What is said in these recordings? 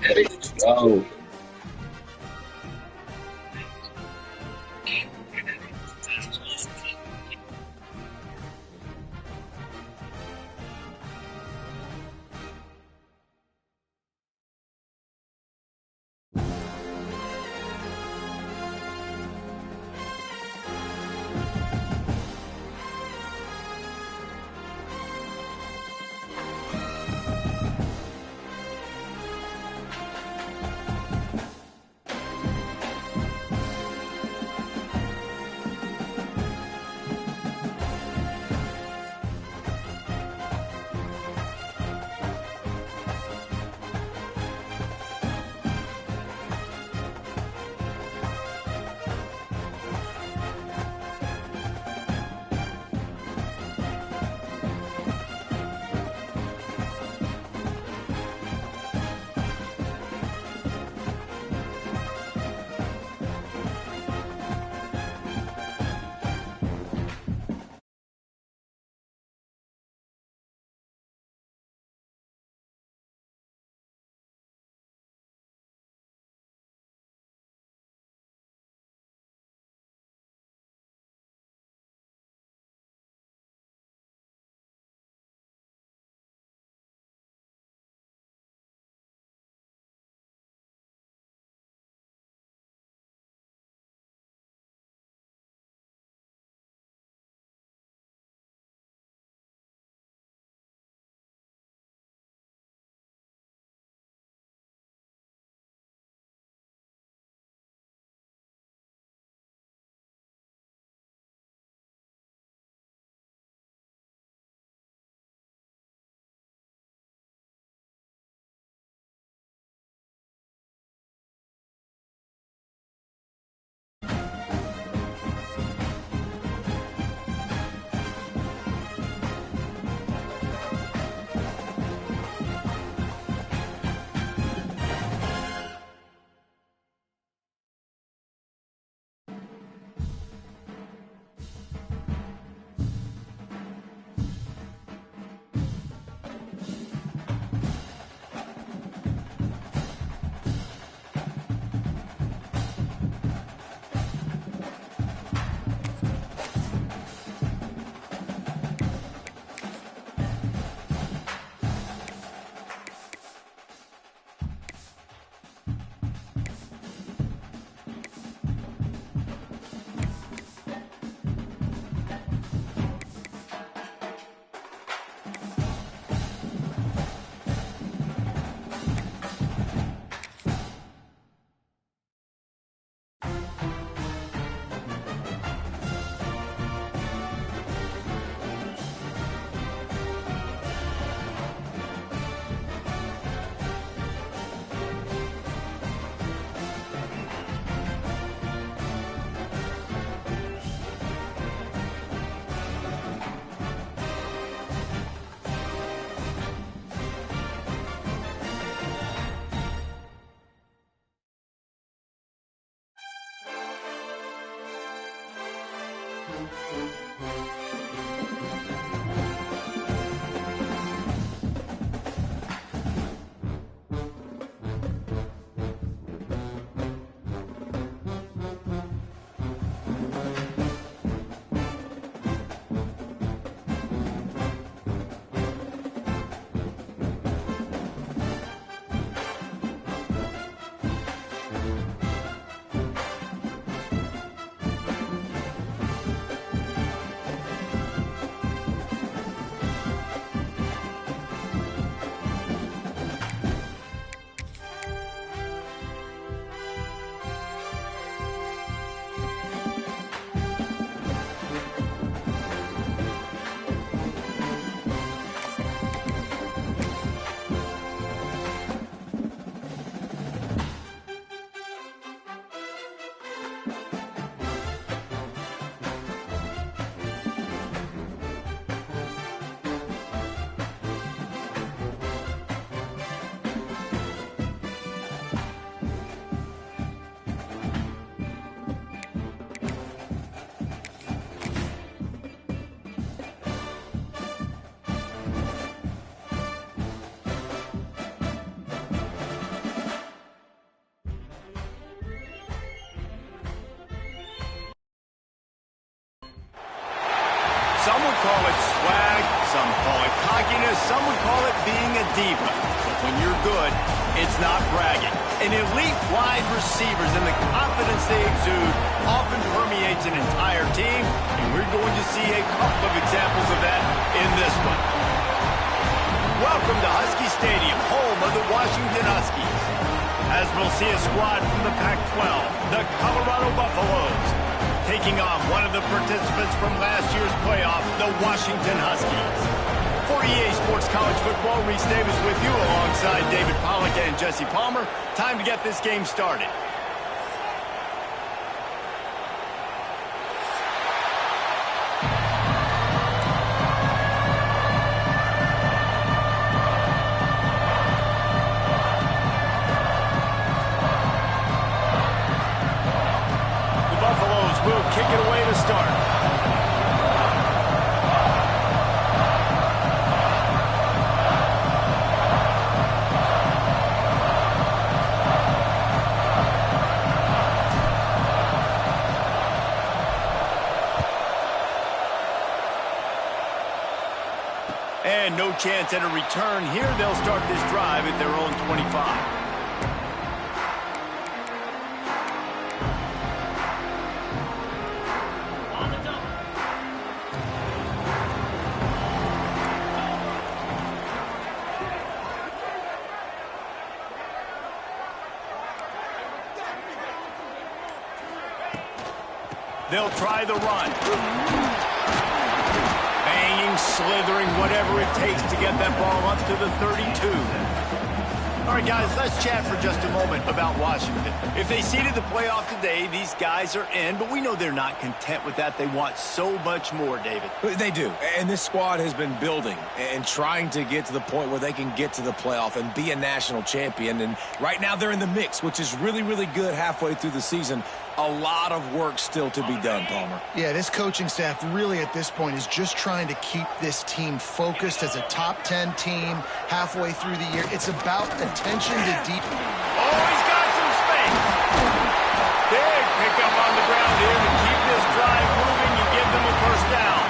Ready to go. Some would call it swag, some call it cockiness, some would call it being a diva. But when you're good, it's not bragging. An elite wide receivers and the confidence they exude often permeates an entire team, and we're going to see a couple of examples of that in this one. Welcome to Husky Stadium, home of the Washington Huskies. As we'll see a squad from the Pac-12, the Colorado Buffaloes, taking on one of the participants from last year's playoff, the Washington Huskies. For EA Sports College Football, Reese Davis with you alongside David Pollack and Jesse Palmer. Time to get this game started. Will kick it away to start. And no chance at a return here. They'll start this drive at their own 25. They'll try the run. Banging, slithering, whatever it takes to get that ball up to the 32. All right, guys, let's chat for just a moment about Washington. If they seeded the playoff today, these guys are in, but we know they're not content with that. They want so much more, David. They do, and this squad has been building and trying to get to the point where they can get to the playoff and be a national champion, and right now they're in the mix, which is really, really good halfway through the season. A lot of work still to be done, Palmer. Yeah, this coaching staff really at this point is just trying to keep this team focused as a top 10 team halfway through the year. It's about attention to deep. Oh, he's got some space. Big pickup on the ground here to keep this drive moving and give them a first down.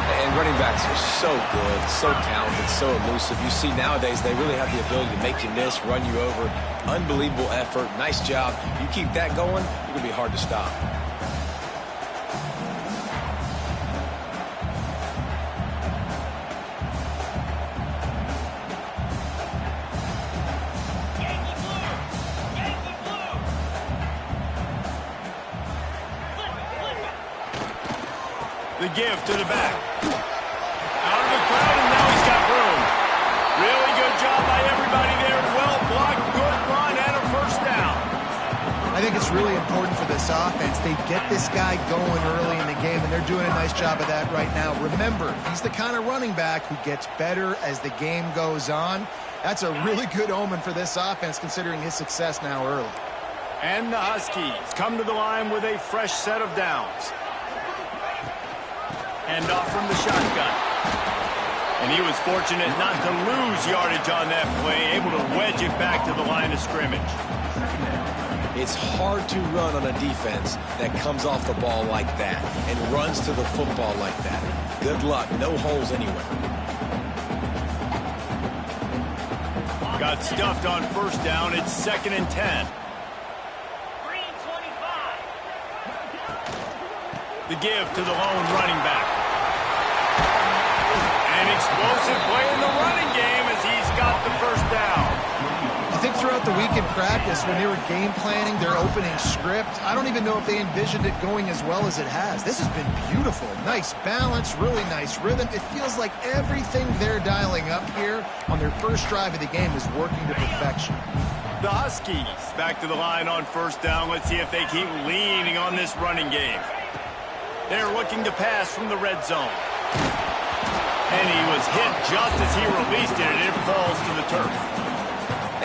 And running backs are so good, so talented, so elusive. You see nowadays they really have the ability to make you miss, run you over. Unbelievable effort. Nice job. You keep that going, it's going to be hard to stop. The give to the back. Out of the crowd, and now he's got room. Really good job by everybody there. Well blocked, good run, and a first down. I think it's really important for this offense. They get this guy going early in the game, and they're doing a nice job of that right now. Remember, he's the kind of running back who gets better as the game goes on. That's a really good omen for this offense, considering his success now early. And the Huskies come to the line with a fresh set of downs. And off from the shotgun. And he was fortunate not to lose yardage on that play, able to wedge it back to the line of scrimmage. It's hard to run on a defense that comes off the ball like that and runs to the football like that. Good luck. No holes anywhere. Got stuffed on first down. It's 2nd and 10. The give to the lone running back. An explosive play in the running game as he's got the first down. I think throughout the week in practice, when they were game planning their opening script, I don't even know if they envisioned it going as well as it has. This has been beautiful. Nice balance, really nice rhythm. It feels like everything they're dialing up here on their first drive of the game is working to perfection. The Huskies back to the line on first down. Let's see if they keep leaning on this running game. They're looking to pass from the red zone. And he was hit just as he released it, and it falls to the turf.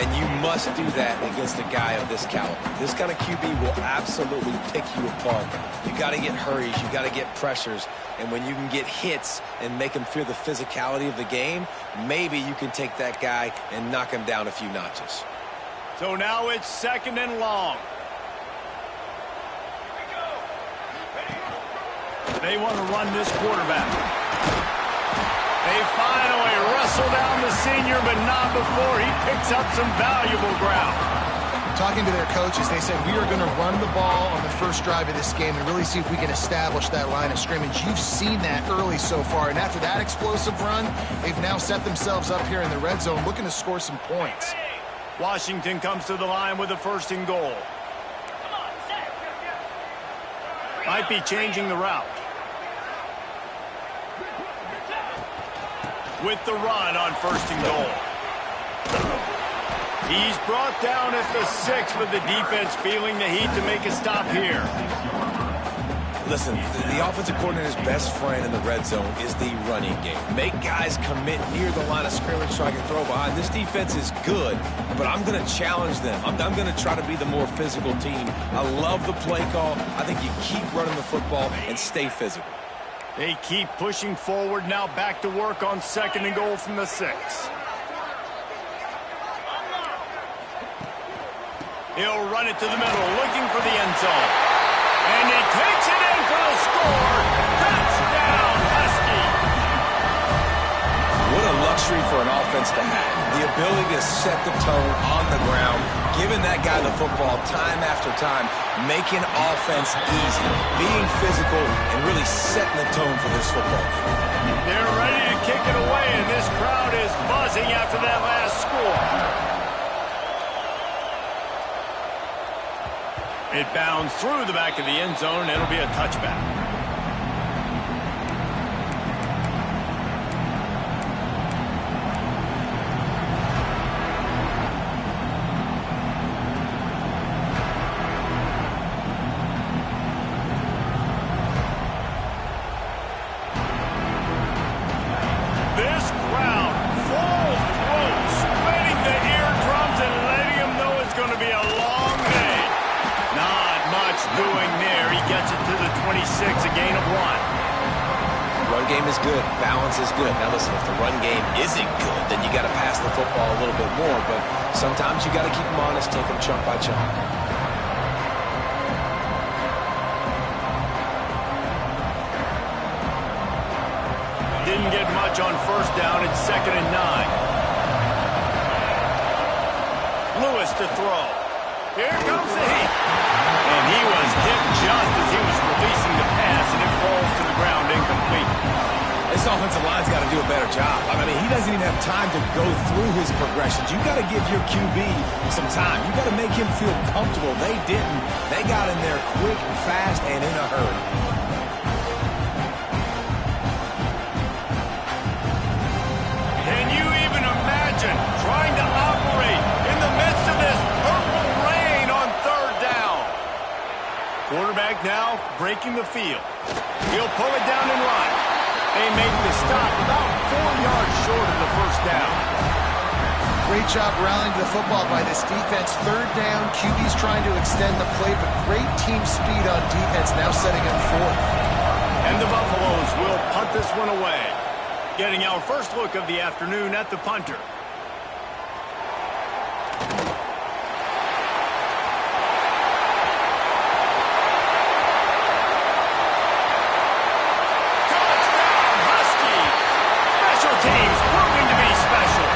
And you must do that against a guy of this caliber. This kind of QB will absolutely pick you apart. You got to get hurries. You got to get pressures. And when you can get hits and make him feel the physicality of the game, maybe you can take that guy and knock him down a few notches. So now it's 2nd and long. They want to run this quarterback. They finally wrestle down the senior, but not before he picks up some valuable ground. Talking to their coaches, they said, we are going to run the ball on the first drive of this game and really see if we can establish that line of scrimmage. You've seen that early so far, and after that explosive run, they've now set themselves up here in the red zone looking to score some points. Washington comes to the line with a 1st and goal. Might be changing the route. With the run on 1st and goal. He's brought down at the 6, but the defense feeling the heat to make a stop here. Listen, the offensive coordinator's best friend in the red zone is the running game. Make guys commit near the line of scrimmage so I can throw behind. This defense is good, but I'm going to challenge them. I'm going to try to be the more physical team. I love the play call. I think you keep running the football and stay physical. They keep pushing forward. Now back to work on 2nd and goal from the 6. He'll run it to the middle, looking for the end zone. And he takes it in for the score. Touchdown, Husky. What a luxury for an offense to have. The ability to set the tone on the ground, giving that guy the football time after time, making offense easy, being physical, and really setting the tone for this football game. They're ready to kick it away, and this crowd is buzzing after that last score. It bounds through the back of the end zone. It'll be a touchback. This crowd, full throat, spreading the eardrums and letting them know it's going to be a long day. Not much doing there. He gets it to the 26, a gain of 1. Run game is good. Balance is good. Now listen, if the run game isn't good, then you got to pass the football a little bit more. But sometimes you got to keep them honest, take them chunk by chunk. Didn't get much on 1st down. It's 2nd and 9. Lewis to throw. Here comes the heat. And he was hit just as he was releasing the pass, and it falls to the ground incomplete. This offensive line's got to do a better job. I mean, he doesn't even have time to go through his progressions. You got to give your QB some time. You got to make him feel comfortable. They didn't. They got in there quick and fast and in a hurry. Can you even imagine trying to operate in the midst of this purple rain on 3rd down? Quarterback now breaking the field. He'll pull it down and run. They make the stop about 4 yards short of the 1st down. Great job rallying to the football by this defense. 3rd down, QB's trying to extend the play, but great team speed on defense now setting up 4th. And the Buffaloes will punt this one away. Getting our first look of the afternoon at the punter. Touchdown, Husky! Special teams proving to be special.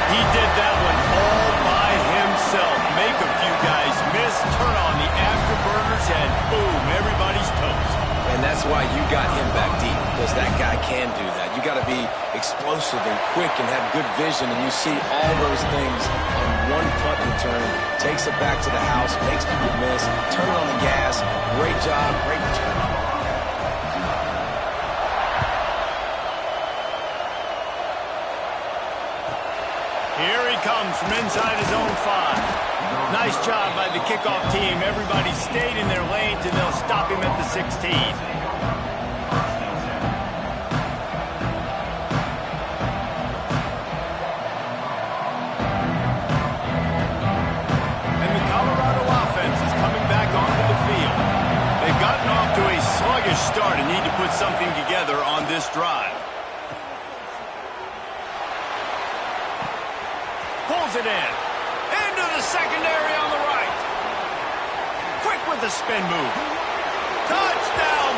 He did that one all by himself. Make a few guys miss, turn on the afterburners, and boom, everybody's toast. And that's why you got him back deep, because that guy can do that. You got to be explosive and quick and have good vision, and you see all those things on one punt return. Takes it back to the house, makes people miss, turn on the gas. Great job, great return. Here he comes from inside his own 5. Nice job by the kickoff team. Everybody stayed in their lanes, and they'll stop him at the 16. And the Colorado offense is coming back onto the field. They've gotten off to a sluggish start and need to put something together on this drive. Pulls it in. Into the secondary on the right. Quick with the spin move. Touchdown,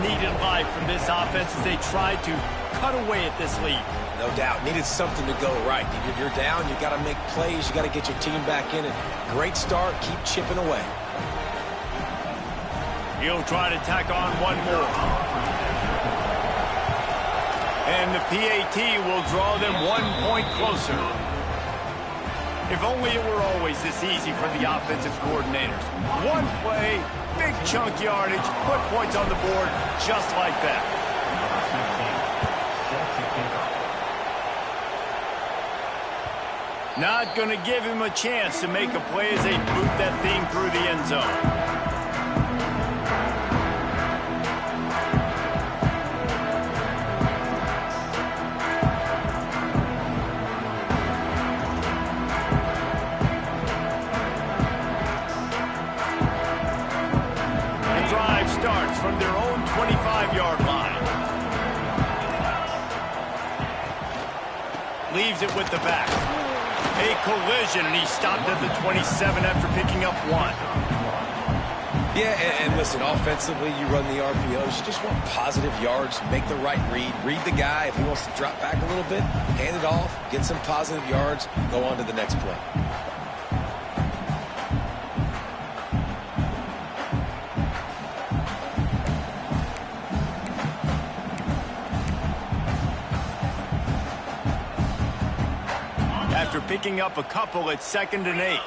needed life from this offense as they tried to cut away at this lead. No doubt. Needed something to go right. You're down. You got to make plays. You got to get your team back in it. Great start. Keep chipping away. He'll try to tack on one more. And the PAT will draw them 1 point closer. If only it were always this easy for the offensive coordinators. One play, big chunk yardage, put points on the board just like that. Not going to give him a chance to make a play as they boot that thing through the end zone. From their own 25-yard line. Leaves it with the back. A collision, and he stopped at the 27 after picking up 1. Yeah, and listen, offensively, you run the RPOs. You just want positive yards, make the right read. Read the guy. If he wants to drop back a little bit, hand it off, get some positive yards, go on to the next play. After picking up a couple at 2nd and 8.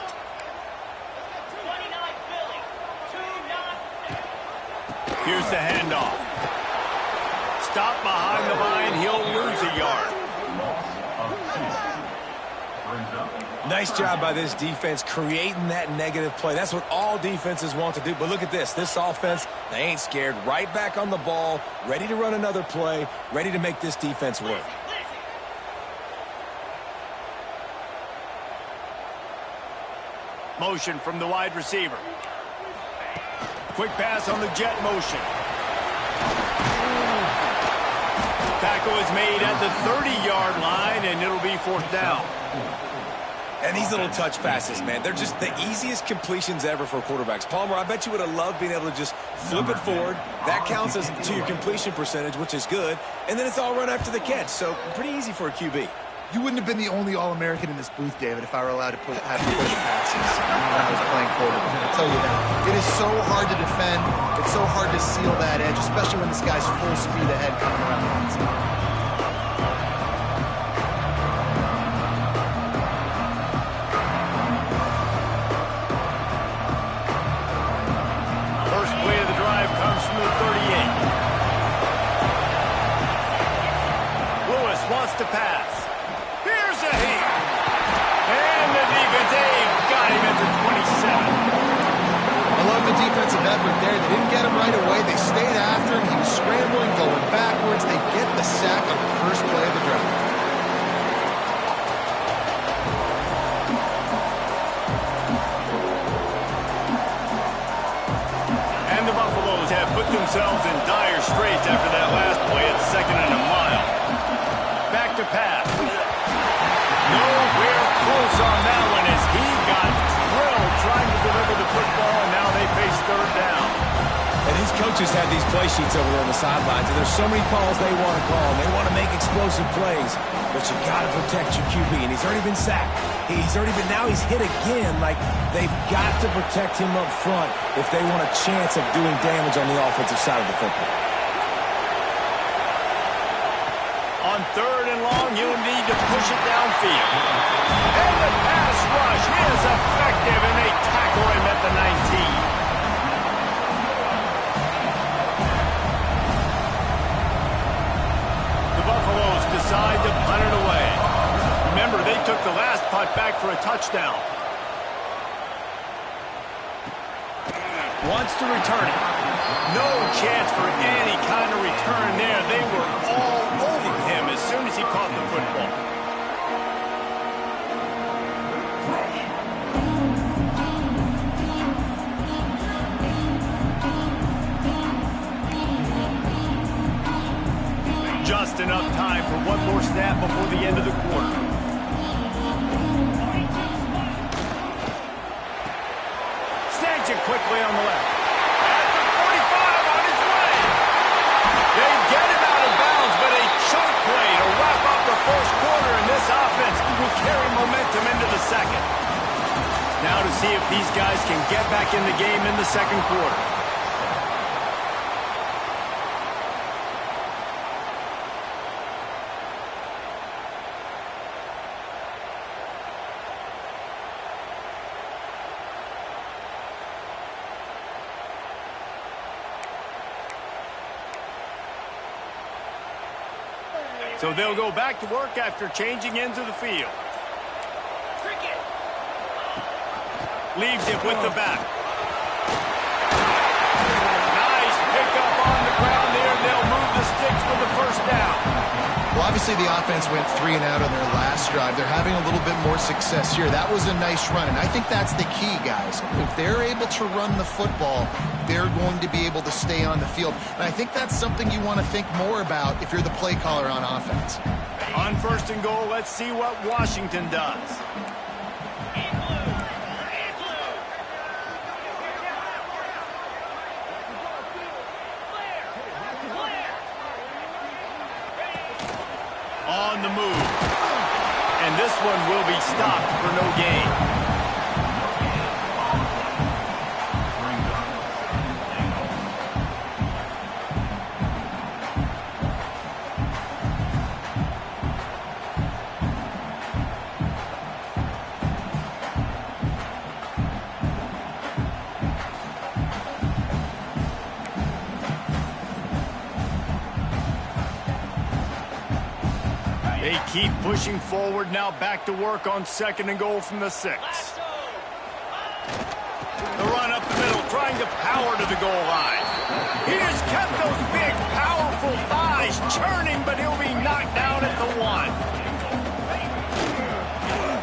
Here's the handoff. Stop behind the line. He'll lose a yard. Nice job by this defense creating that negative play. That's what all defenses want to do. But look at this. This offense, they ain't scared. Right back on the ball, ready to run another play, ready to make this defense work. Motion from the wide receiver. Quick pass on the jet motion. Tackle is made at the 30-yard line, and it'll be 4th down. And these little touch passes, man, they're just the easiest completions ever for quarterbacks. Palmer, I bet you would have loved being able to just flip it forward. That counts as to your completion percentage, which is good. And then it's all run after the catch, so pretty easy for a QB. You wouldn't have been the only All-American in this booth, David, if I were allowed to have to push passes when I was playing quarterback. I'll tell you that. It is so hard to defend. It's so hard to seal that edge, especially when this guy's full speed ahead coming around the outside. First play of the drive comes from the 38. Lewis wants to pass. Here's a heat. And the defense got him at the 27. I love the defensive effort there. They didn't get him right away. They stayed after him. He was scrambling, going backwards. They get the sack on the first play of the drive. And the Buffaloes have put themselves in dire straits after that last play at 2nd and a mile. Back to pass. Nowhere close on that one as he got drilled trying to deliver the football, and now they face 3rd down. And these coaches have these play sheets over there on the sidelines, and there's so many calls they want to call. They want to make explosive plays, but you got to protect your QB, and he's already been sacked. Now he's hit again. Like, they've got to protect him up front if they want a chance of doing damage on the offensive side of the football. On 3rd and long, you'll need to push it downfield. And the pass rush is effective, and they tackle him at the 19. The Buffaloes decide to punt it away. Remember, they took the last punt back for a touchdown. Wants to return it. No chance for any kind of return there. They were all over him as soon as he caught the football. Just enough time for one more snap before the end of the quarter. Snags it quickly on the left. At the 45, on his way. see if these guys can get back in the game in the second quarter. So they'll go back to work after changing into the field. Leaves it with the back. Nice pickup on the ground there. They'll move the sticks for the first down. Well, obviously the offense went 3 and out on their last drive. They're having a little bit more success here. That was a nice run, and I think that's the key, guys. If they're able to run the football, they're going to be able to stay on the field. And I think that's something you want to think more about if you're the play caller on offense. On first and goal, let's see what Washington does. On the move. And this one will be stopped for no gain. They keep pushing forward, now back to work on second and goal from the 6. The run up the middle, trying to power to the goal line. He has kept those big, powerful thighs churning, but he'll be knocked down at the 1.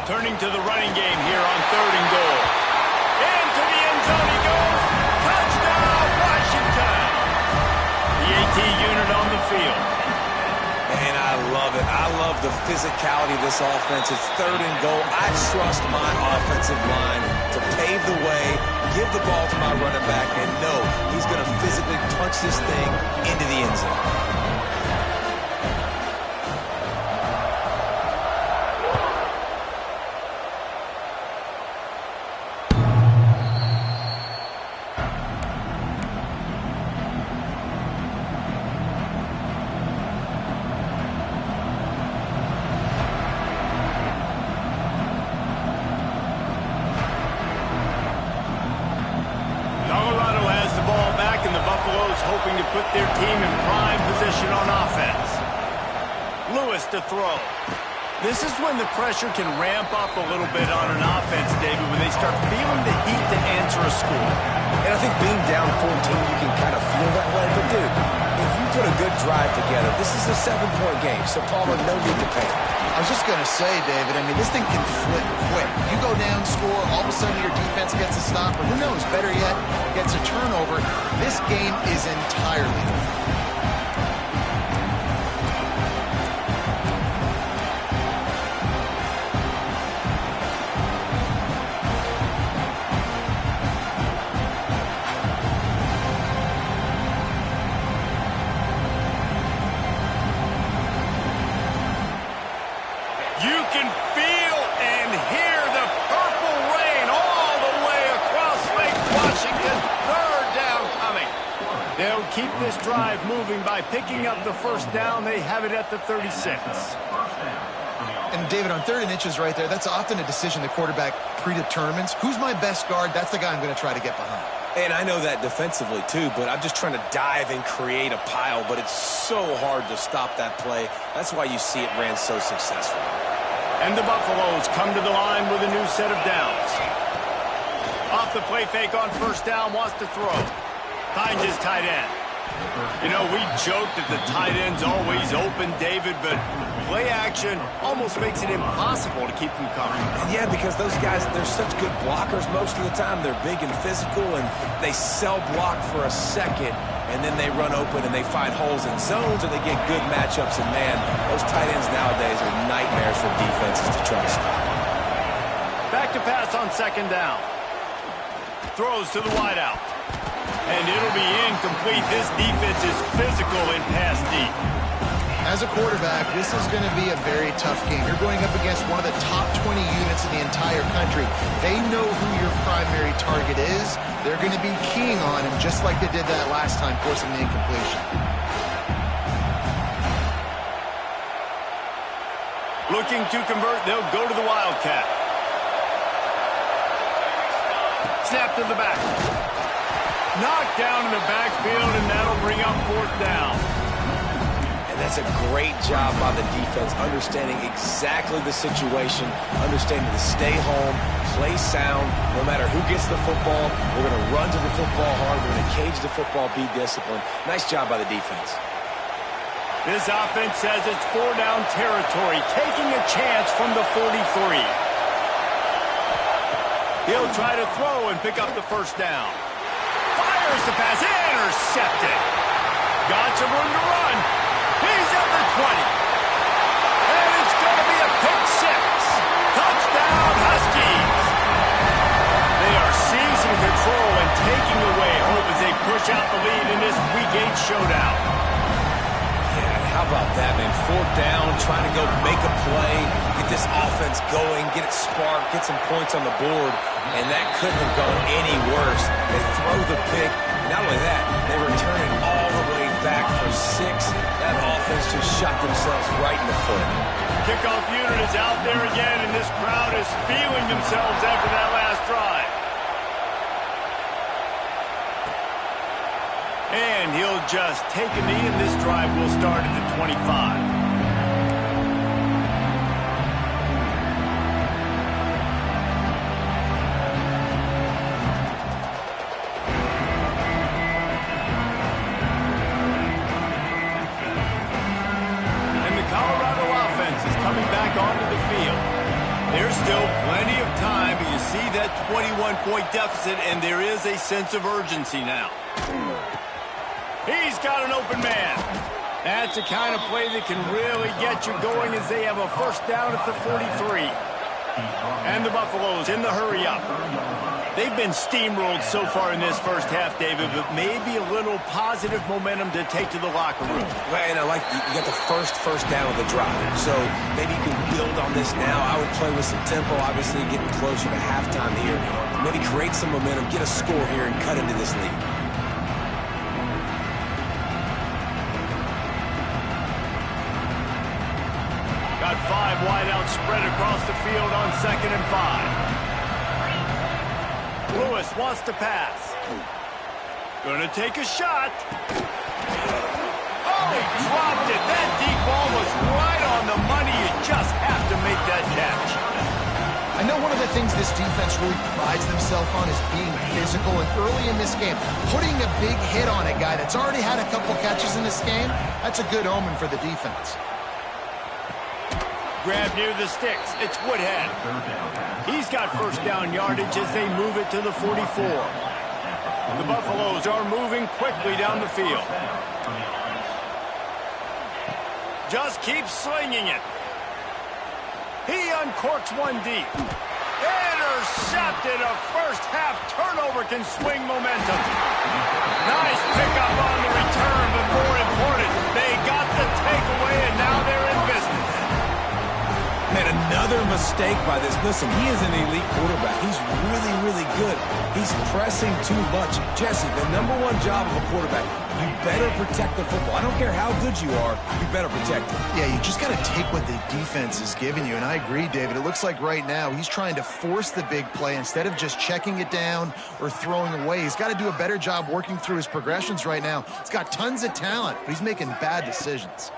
Turning to the running game here on third and goal. Into the end zone he goes. Touchdown, Washington. The AT unit on the field. And I love it. I love the physicality of this offense. It's third and goal. I trust my offensive line to pave the way, give the ball to my running back, and know he's going to physically punch this thing into the end zone. Hoping to put their team in prime position on offense. Lewis to throw. This is when the pressure can ramp up a little bit on an offense, David, when they start feeling the heat to answer a score. And I think being down 14, you can kind of feel that way. But, dude, if you put a good drive together, this is a 7-point game, so Palmer, no need to panic. I was just going to say, David, I mean, this thing can flip quick. You go down, score, all of a sudden your defense gets a stop, or who knows, better yet, gets a turnover. This game is entirely different. You can feel and hear the purple rain all the way across Lake Washington. Third down coming. They'll keep this drive moving by picking up the first down. They have it at the 36. And, David, on 3rd and inches right there, that's often a decision the quarterback predetermines. Who's my best guard? That's the guy I'm going to try to get behind. And I know that defensively, too, but I'm just trying to dive and create a pile, but it's so hard to stop that play. That's why you see it ran so successfully. And the Buffaloes come to the line with a new set of downs. Off the play fake on first down, wants to throw. Finds his tight end. You know, we joked that the tight end's always open, David, but play action almost makes it impossible to keep them coming. And yeah, because those guys, they're such good blockers most of the time. They're big and physical, and they sell block for a second, and then they run open and they find holes in zones, and they get good matchups. And, man, those tight ends nowadays are nightmares for defenses to try to stop. Back to pass on second down. Throws to the wideout. And it'll be incomplete. This defense is physical and pass deep. As a quarterback, this is going to be a very tough game. You're going up against one of the top 20 units in the entire country. They know who your primary target is, they're going to be keying on him just like they did that last time, forcing the incompletion. Looking to convert, they'll go to the Wildcat. Snap to the back. Knocked down in the backfield, and that'll bring up 4th down. And that's a great job by the defense, understanding exactly the situation, understanding to stay home, play sound. No matter who gets the football, we're going to run to the football hard. We're going to cage the football, be disciplined. Nice job by the defense. This offense says it's 4-down territory, taking a chance from the 43. He'll try to throw and pick up the 1st down. Fires the pass, intercepted. Got some room to run. He's at the 20. And it's going to be a pick 6. Touchdown, Huskies. They are seizing control and taking away hope as they push out the lead in this Week 8 showdown. How about that, man? 4th down, trying to go make a play, get this offense going, get it sparked, get some points on the board, and that couldn't have gone any worse. They throw the pick. Not only that, they return it all the way back for 6. That offense just shot themselves right in the foot. Kickoff unit is out there again, and this crowd is feeling themselves after that last drive. And he'll just take a knee, and this drive will start at the 25. And the Colorado offense is coming back onto the field. There's still plenty of time, but you see that 21-point deficit, and there is a sense of urgency now. He's got an open man. That's the kind of play that can really get you going as they have a 1st down at the 43. And the Buffaloes in the hurry up. They've been steamrolled so far in this first half, David, but maybe a little positive momentum to take to the locker room. Right, and I like you got the first down of the drive. So maybe you can build on this now. I would play with some tempo, obviously getting closer to halftime here. Maybe create some momentum, get a score here, and cut into this lead. Got 5 wide out spread across the field on 2nd and 5. Lewis wants to pass. Gonna take a shot. Oh, he dropped it. That deep ball was right on the money. You just have to make that catch. I know one of the things this defense really prides themselves on is being physical, and early in this game, putting a big hit on a guy that's already had a couple catches in this game, that's a good omen for the defense. Grab near the sticks. It's Woodhead. He's got 1st down yardage as they move it to the 44. The Buffaloes are moving quickly down the field. Just keeps slinging it. He uncorks one deep. Intercepted. A first-half turnover can swing momentum. Nice pickup on the return, but more important, they got the takeaway, and now they're in business. Man, another mistake by this. Listen, he is an elite quarterback. He's really, really good. He's pressing too much. Jesse, the #1 job of a quarterback, you better protect the football. I don't care how good you are, you better protect it. Yeah, you just got to take what the defense is giving you, and I agree, David. It looks like right now he's trying to force the big play instead of just checking it down or throwing away. He's got to do a better job working through his progressions right now. He's got tons of talent, but he's making bad decisions.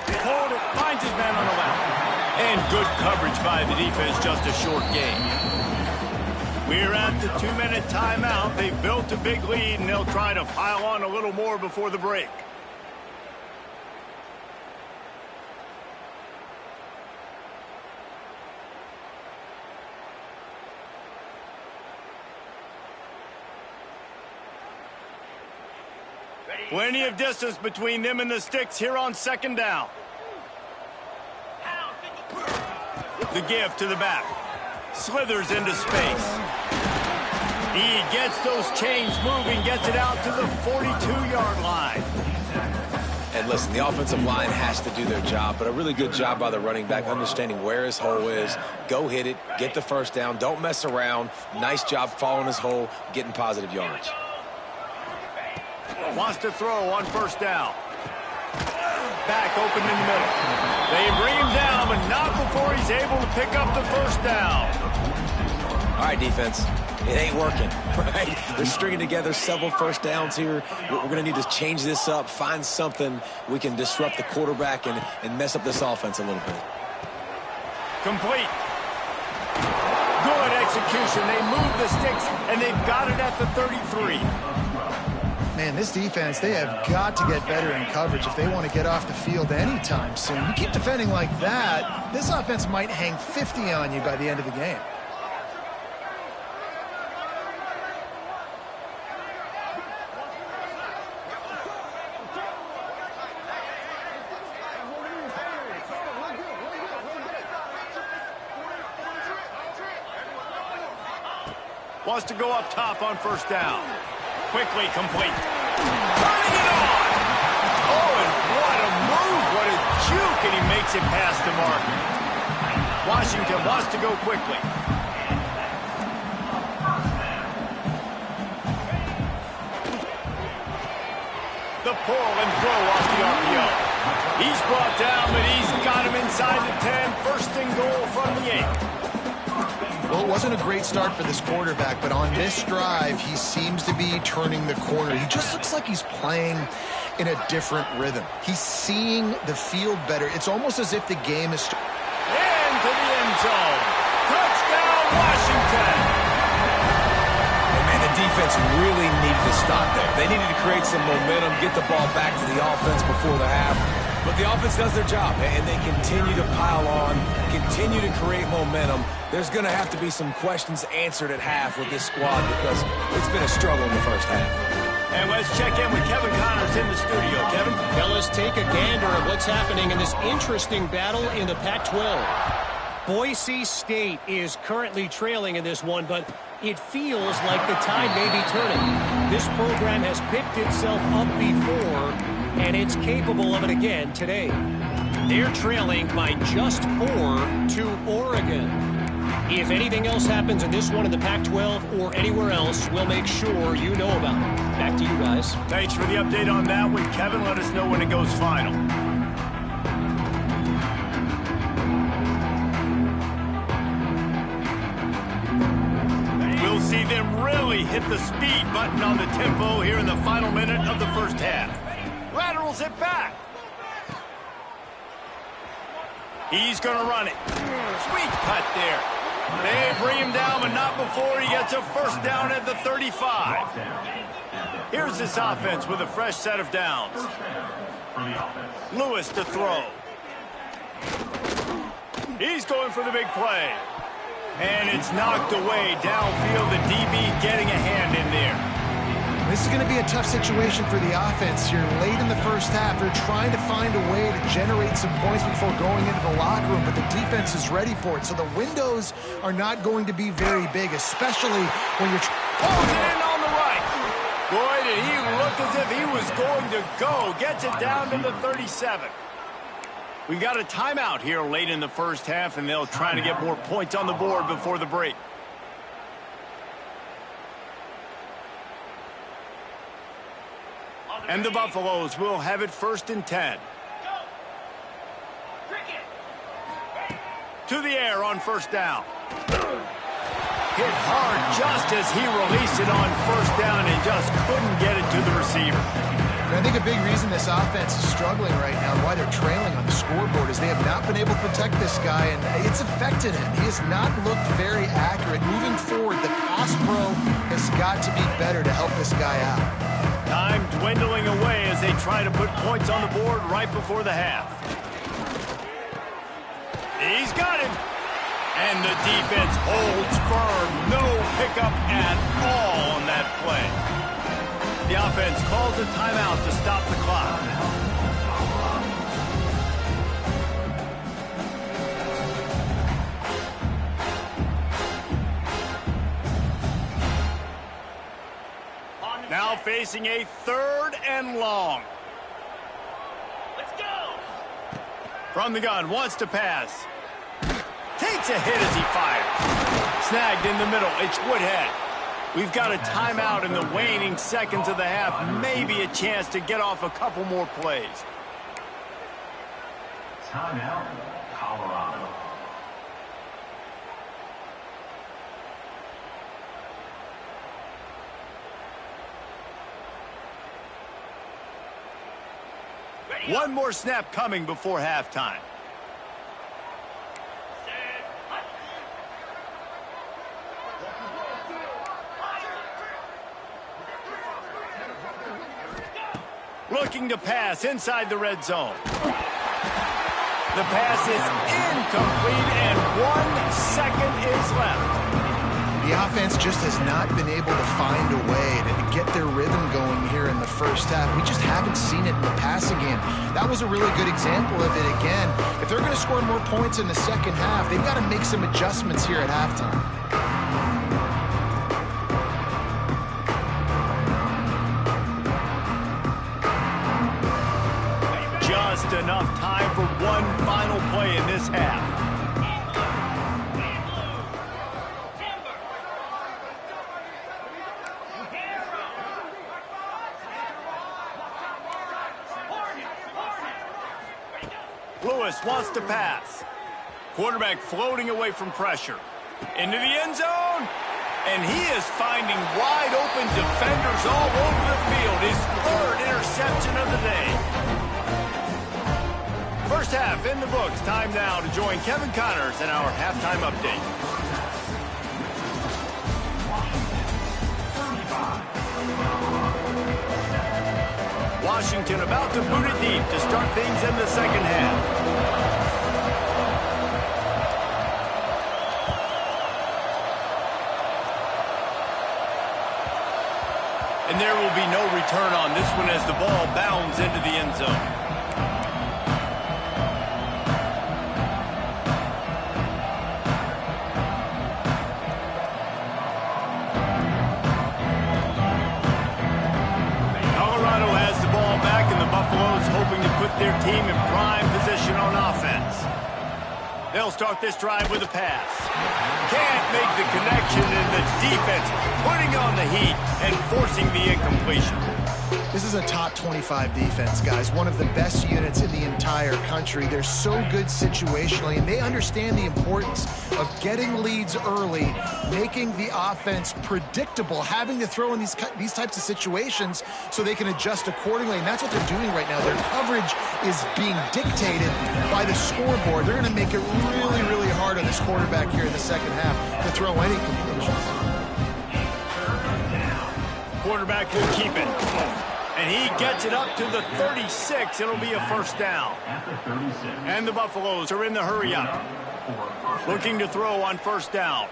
Hold it, finds his man on the left. And good coverage by the defense, just a short game. We're at the 2-minute timeout. They've built a big lead, and they'll try to pile on a little more before the break. Plenty of distance between them and the sticks here on 2nd down. The give to the back. Slithers into space. He gets those chains moving, gets it out to the 42-yard line. And listen, the offensive line has to do their job, but a really good job by the running back understanding where his hole is. Go hit it, get the first down, don't mess around. Nice job following his hole, getting positive yards. Wants to throw on first down. Back open in the middle. They bring him down, but not before he's able to pick up the first down. All right, defense. It ain't working, right? They're stringing together several first downs here. We're going to need to change this up, find something we can disrupt the quarterback and mess up this offense a little bit. Complete. Good execution. They move the sticks, and they've got it at the 33. Man, this defense, they have got to get better in coverage if they want to get off the field anytime soon. You keep defending like that, this offense might hang 50 on you by the end of the game. Wants to go up top on first down. Quickly complete. Turning it on! Oh, and what a move! What a juke! And he makes it past the marker. Washington wants to go quickly. The pull and throw off the RPO. He's brought down, but he's got him inside the 10. First and goal from the 8. Well, it wasn't a great start for this quarterback, but on this drive, he seems to be turning the corner. He just looks like he's playing in a different rhythm. He's seeing the field better. It's almost as if the game is... Into the end zone. Touchdown, Washington. And man, the defense really needed to stop there. They needed to create some momentum, get the ball back to the offense before the half. But the offense does their job, and they continue to pile on, continue to create momentum. There's going to have to be some questions answered at half with this squad because it's been a struggle in the first half. And let's check in with Kevin Connors in the studio. Kevin? Fellas, take a gander at what's happening in this interesting battle in the Pac-12. Boise State is currently trailing in this one, but it feels like the tide may be turning. This program has picked itself up before, and it's capable of it again today. They're trailing by just 4 to Oregon. If anything else happens in this one in the Pac-12 or anywhere else, we'll make sure you know about it. Back to you guys. Thanks for the update on that one, Kevin. Let us know when it goes final. We'll see them really hit the speed button on the tempo here in the final minute of the first half. Laterals it back. He's going to run it. Sweet cut there. They bring him down, but not before he gets a first down at the 35. Here's this offense with a fresh set of downs. Lewis to throw. He's going for the big play. And it's knocked away downfield. The DB getting a hand in there. This is going to be a tough situation for the offense here. Late in the first half, they're trying to find a way to generate some points before going into the locker room, but the defense is ready for it. So the windows are not going to be very big, especially when you're... Pulls it in on the right. Boy, did he look as if he was going to go. Gets it down to the 37. We got a timeout here late in the first half, and they'll try to get more points on the board before the break. And the Buffaloes will have it 1st and 10. To the air on first down. Hit hard just as he released it on first down and just couldn't get it to the receiver. And I think a big reason this offense is struggling right now and why they're trailing on the scoreboard is they have not been able to protect this guy, and it's affected him. He has not looked very accurate. Moving forward, the pass pro has got to be better to help this guy out. Time dwindling away as they try to put points on the board right before the half. He's got him. And the defense holds firm. No pickup at all on that play. The offense calls a timeout to stop the clock. Now facing a 3rd and long. From the gun, wants to pass. Takes a hit as he fires. Snagged in the middle, it's Woodhead. We've got a timeout in the waning seconds of the half. Maybe a chance to get off a couple more plays. Timeout, Colorado. One more snap coming before halftime. Looking to pass inside the red zone. The pass is incomplete, and 1 second is left. The offense just has not been able to find a way to get their rhythm going here in the first half. We just haven't seen it in the passing game. That was a really good example of it again. If they're going to score more points in the second half, they've got to make some adjustments here at halftime. Just enough time for one final play in this half. Lewis wants to pass. Quarterback floating away from pressure. Into the end zone. And he is finding wide open defenders all over the field. His third interception of the day. First half in the books. Time now to join Kevin Connors in our halftime update. Washington about to boot it deep to start things in the second half. And there will be no return on this one as the ball bounds into the end zone. Hoping to put their team in prime position on offense. They'll start this drive with a pass. Can't make the connection, and the defense putting on the heat and forcing the incompletion. This is a top 25 defense, guys. One of the best units in the entire country. They're so good situationally, and they understand the importance of getting leads early, making the offense predictable, having to throw in these types of situations so they can adjust accordingly, and that's what they're doing right now. Their coverage is being dictated by the scoreboard. They're going to make it really, really hard on this quarterback here in the second half to throw any completions. Quarterback will keep it. And he gets it up to the 36. It'll be a first down. And the Buffaloes are in the hurry up. Looking to throw on first down.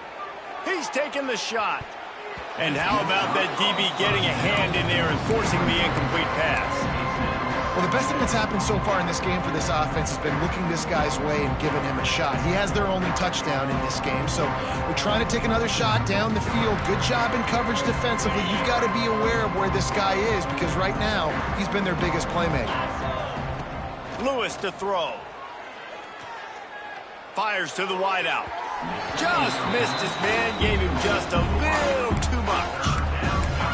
He's taking the shot. And how about that DB getting a hand in there and forcing the incomplete pass? Well, the best thing that's happened so far in this game for this offense has been looking this guy's way and giving him a shot. He has their only touchdown in this game, so we're trying to take another shot down the field. Good job in coverage defensively. You've got to be aware of where this guy is because right now he's been their biggest playmaker. Lewis to throw. Fires to the wideout. Just missed his man, gave him just a little too much.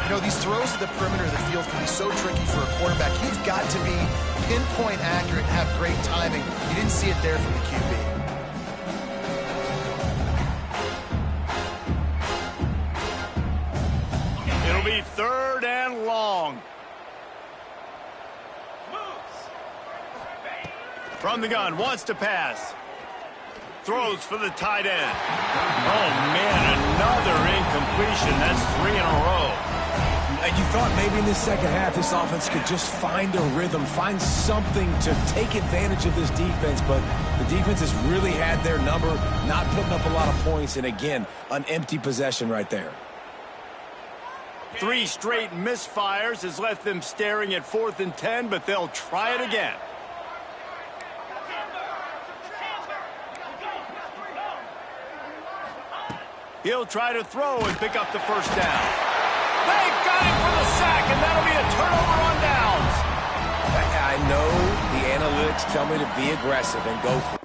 You know, these throws at the perimeter of the field can be so tricky for a quarterback. He's got to be pinpoint accurate and have great timing. You didn't see it there from the QB. It'll be third and long. From the gun, wants to pass. Throws for the tight end. Oh, man, another incompletion. That's 3 in a row. And you thought maybe in this second half this offense could just find a rhythm, find something to take advantage of this defense, but the defense has really had their number, not putting up a lot of points, and again, an empty possession right there. 3 straight misfires has left them staring at 4th and 10, but they'll try it again. He'll try to throw and pick up the first down. They've got him for the sack, and that'll be a turnover on downs. I know the analytics tell me to be aggressive and go for it.